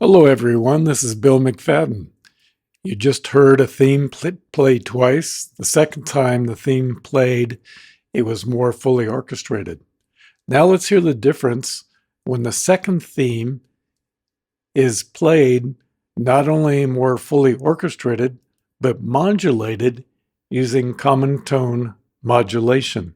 Hello everyone, this is Bill McFadden. You just heard a theme play twice. The second time the theme played, it was more fully orchestrated. Now let's hear the difference when the second theme is played not only more fully orchestrated, but modulated using common tone modulation.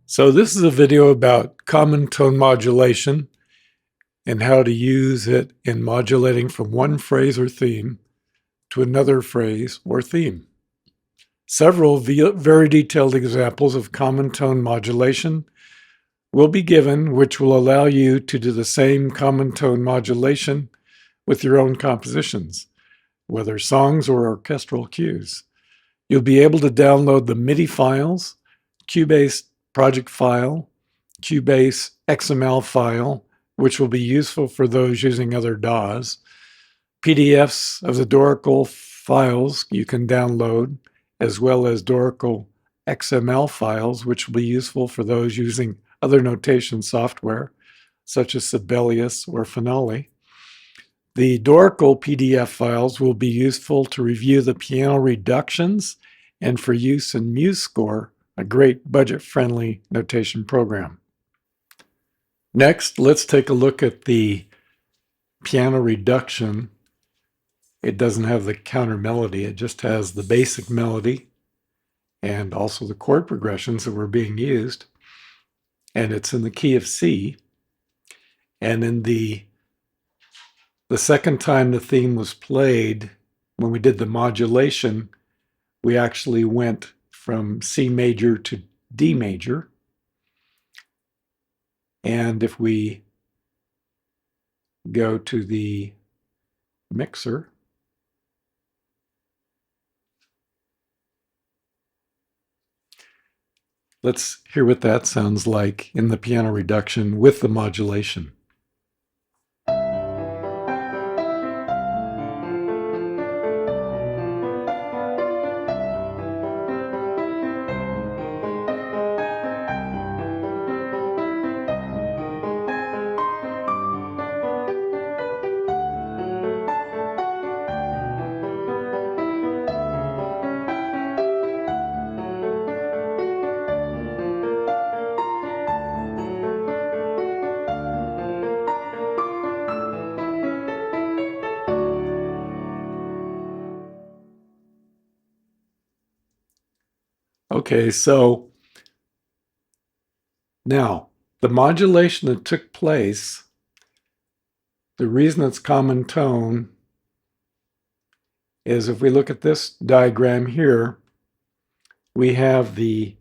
So this is a video about common tone modulation and how to use it in modulating from one phrase or theme to another phrase or theme. Several very detailed examples of common tone modulation will be given, which will allow you to do the same common tone modulation with your own compositions, whether songs or orchestral cues. You'll be able to download the MIDI files, Cubase project file, Cubase XML file, which will be useful for those using other DAWs. PDFs of the Dorical files you can download, as well as Dorical XML files, which will be useful for those using other notation software, such as Sibelius or Finale. The Dorical PDF files will be useful to review the piano reductions and for use in MuseScore, a great budget-friendly notation program. Next, let's take a look at the piano reduction. It doesn't have the counter melody, it just has the basic melody and also the chord progressions that were being used. And it's in the key of C. And in the second time the theme was played, when we did the modulation, we actually went from C major to D major. And if we go to the mixer, let's hear what that sounds like in the piano reduction with the modulation. Okay, so now the modulation that took place, the reason it's common tone is if we look at this diagram here, we have the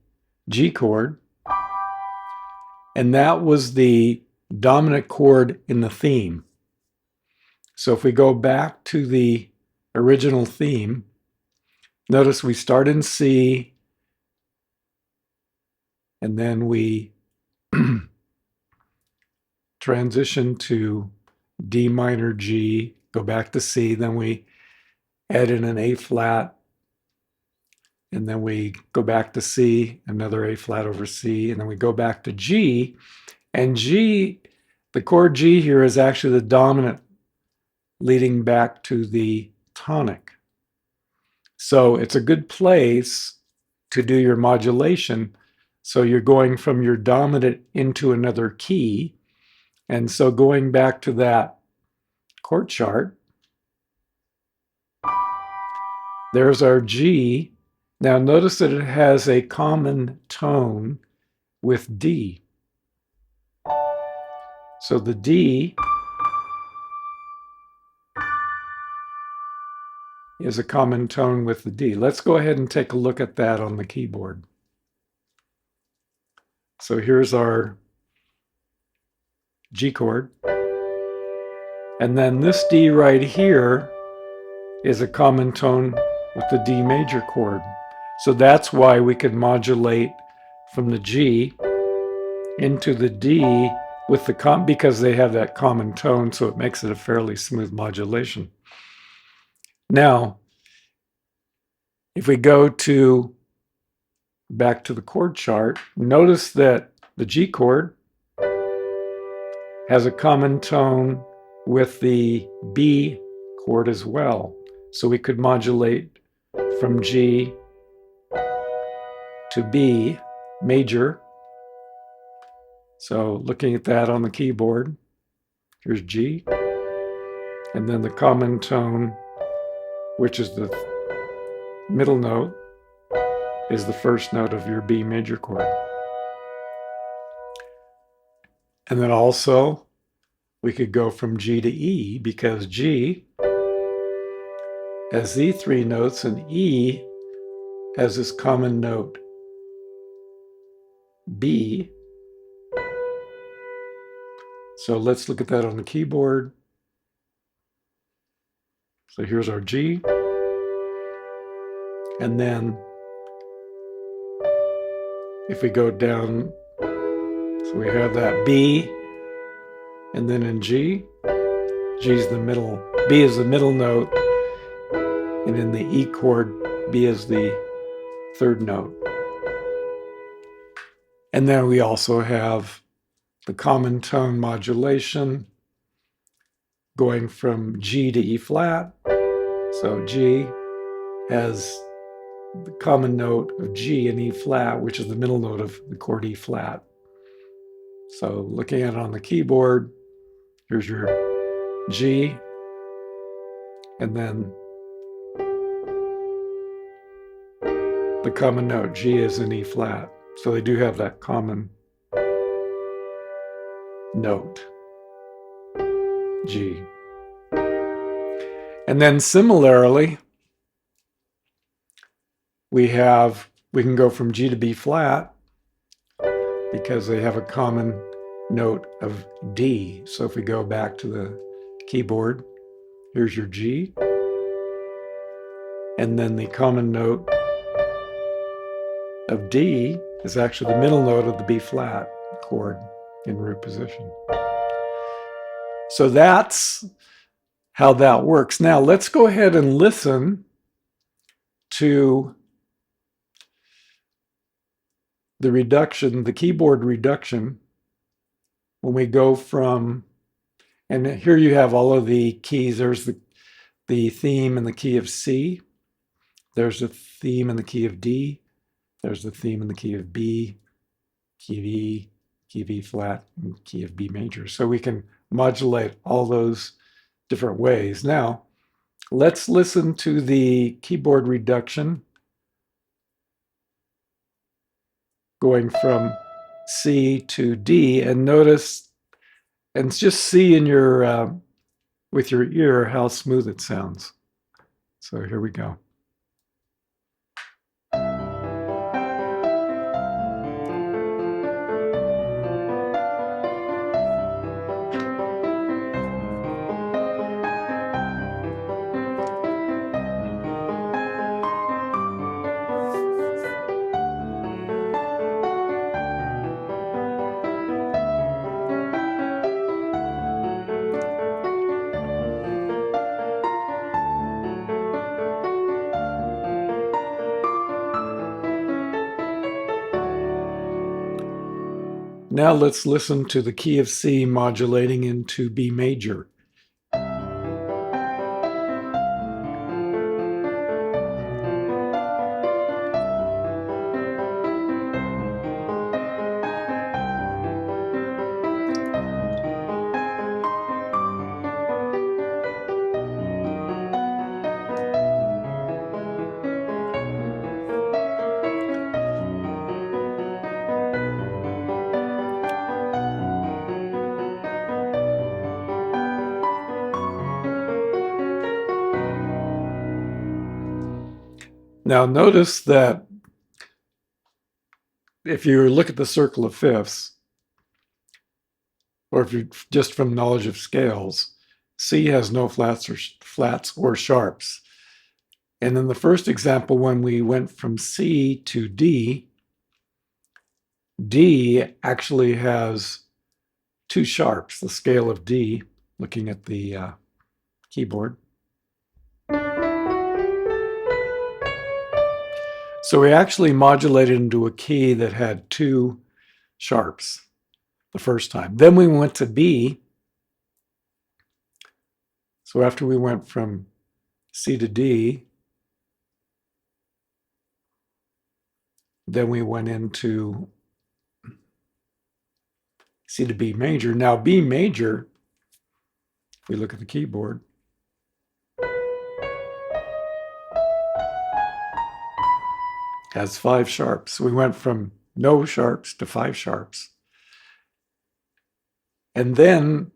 G chord, and that was the dominant chord in the theme. So if we go back to the original theme, notice we start in C, and then we transition to D minor G, go back to C, then we add in an A flat, and then we go back to C, another A flat over C, and then we go back to G. And G, the chord G here is actually the dominant leading back to the tonic. So it's a good place to do your modulation. So you're going from your dominant into another key. And so going back to that chord chart, there's our G, Now notice that it has a common tone with D. So the D is a common tone with the D. Let's go ahead and take a look at that on the keyboard. So here's our G chord. And then this D right here is a common tone with the D major chord. So that's why we could modulate from the G into the D with the because they have that common tone, so it makes it a fairly smooth modulation. Now, if we go back to the chord chart, notice that the G chord has a common tone with the B chord as well. So we could modulate from G to B major. So looking at that on the keyboard, here's G, and then the common tone, which is the middle note, is the first note of your B major chord. And then also, we could go from G to E, because G has these three notes and E has this common note B. So let's look at that on the keyboard. So here's our G. And then if we go down, so we have that B, and then in G, G is the middle, B is the middle note, and in the E chord, B is the third note. And then we also have the common tone modulation going from G to E flat. So G has the common note of G and E flat, which is the middle note of the chord E flat. So looking at it on the keyboard, here's your G, and then the common note G is in E flat. So they do have that common note, G. And then similarly, we can go from G to B flat because they have a common note of D. So if we go back to the keyboard, here's your G, and then the common note of D is actually the middle note of the B flat chord in root position. So that's how that works. Now let's go ahead and listen to the reduction, the keyboard reduction, when we go from, and here you have all of the keys. There's the theme in the key of C. There's a theme in the key of D. There's the theme in the key of B, key of E, key of E flat, and key of B major. So we can modulate all those different ways. Now, let's listen to the keyboard reduction going from C to D, and notice, and just see in your with your ear how smooth it sounds. So here we go. Now let's listen to the key of C modulating into B major. Now notice that if you look at the circle of fifths, or if you're just from knowledge of scales, C has no flats or sharps. And in the first example, when we went from C to D, D actually has two sharps, the scale of D, looking at the keyboard. So we actually modulated into a key that had two sharps the first time. Then we went to B. So after we went from C to D, then we went into C to B major. Now B major, if we look at the keyboard, has five sharps. We went from no sharps to five sharps. And then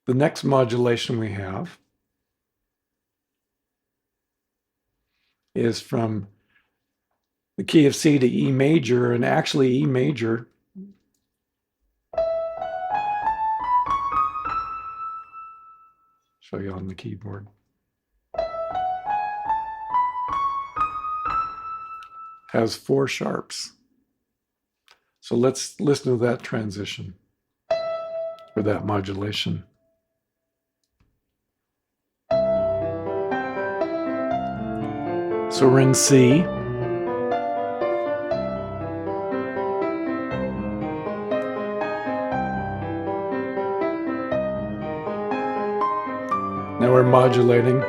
the next modulation we have is from the key of C to E major, and actually E major show you on the keyboard. Has four sharps. So let's listen to that transition or that modulation. So we're in C. Now we're modulating.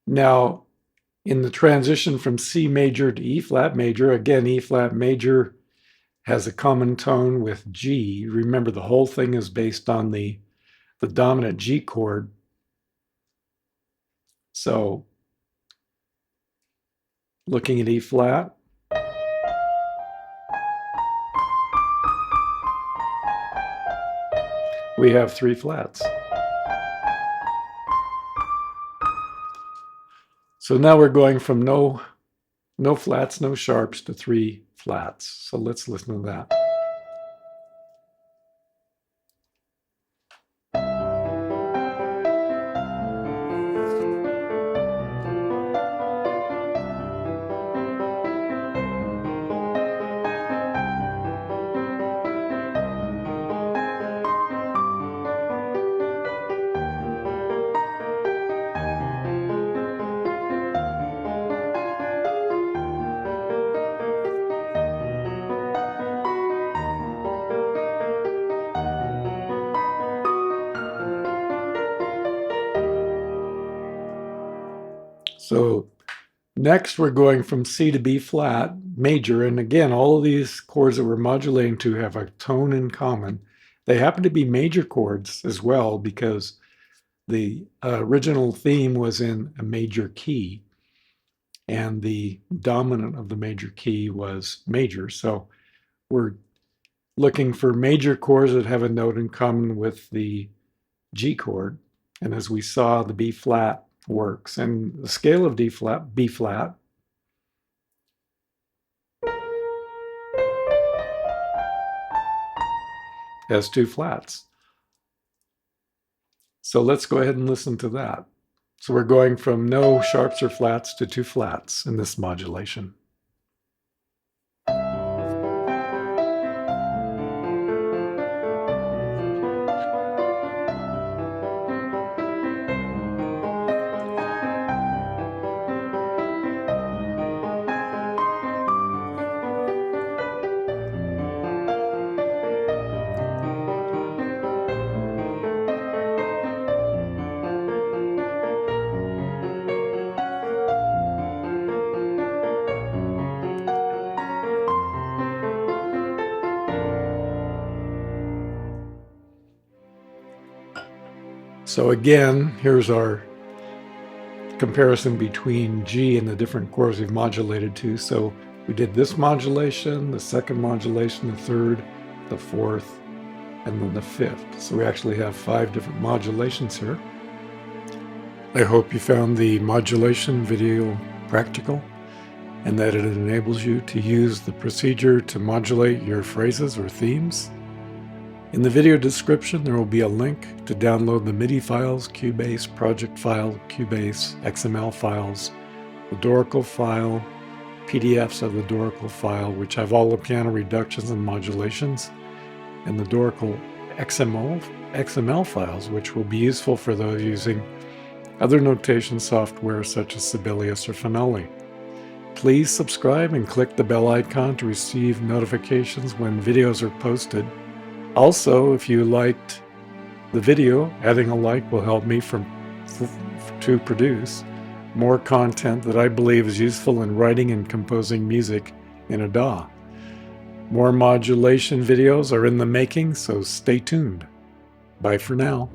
Now, in the transition from C major to E flat major, again, E flat major has a common tone with G. Remember, the whole thing is based on the dominant G chord. So, looking at E flat, we have three flats. So now we're going from no flats, no sharps to three flats. So let's listen to that. So next we're going from C to B flat major. And again, all of these chords that we're modulating to have a tone in common. They happen to be major chords as well because the original theme was in a major key and the dominant of the major key was major. So we're looking for major chords that have a note in common with the G chord. And as we saw, the B flat works. And the scale of B flat, has two flats. So let's go ahead and listen to that. So we're going from no sharps or flats to two flats in this modulation. So again, here's our comparison between G and the different chords we've modulated to. So we did this modulation, the second modulation, the third, the fourth, and then the fifth. So we actually have 5 different modulations here. I hope you found the modulation video practical and that it enables you to use the procedure to modulate your phrases or themes. In the video description, there will be a link to download the MIDI files, Cubase, project file, Cubase, XML files, the Dorical file, PDFs of the Dorical file, which have all the piano reductions and modulations, and the Dorical XML files, which will be useful for those using other notation software such as Sibelius or Finale. Please subscribe and click the bell icon to receive notifications when videos are posted. Also, if you liked the video, adding a like will help me to produce more content that I believe is useful in writing and composing music in a DAW. More modulation videos are in the making, so stay tuned. Bye for now.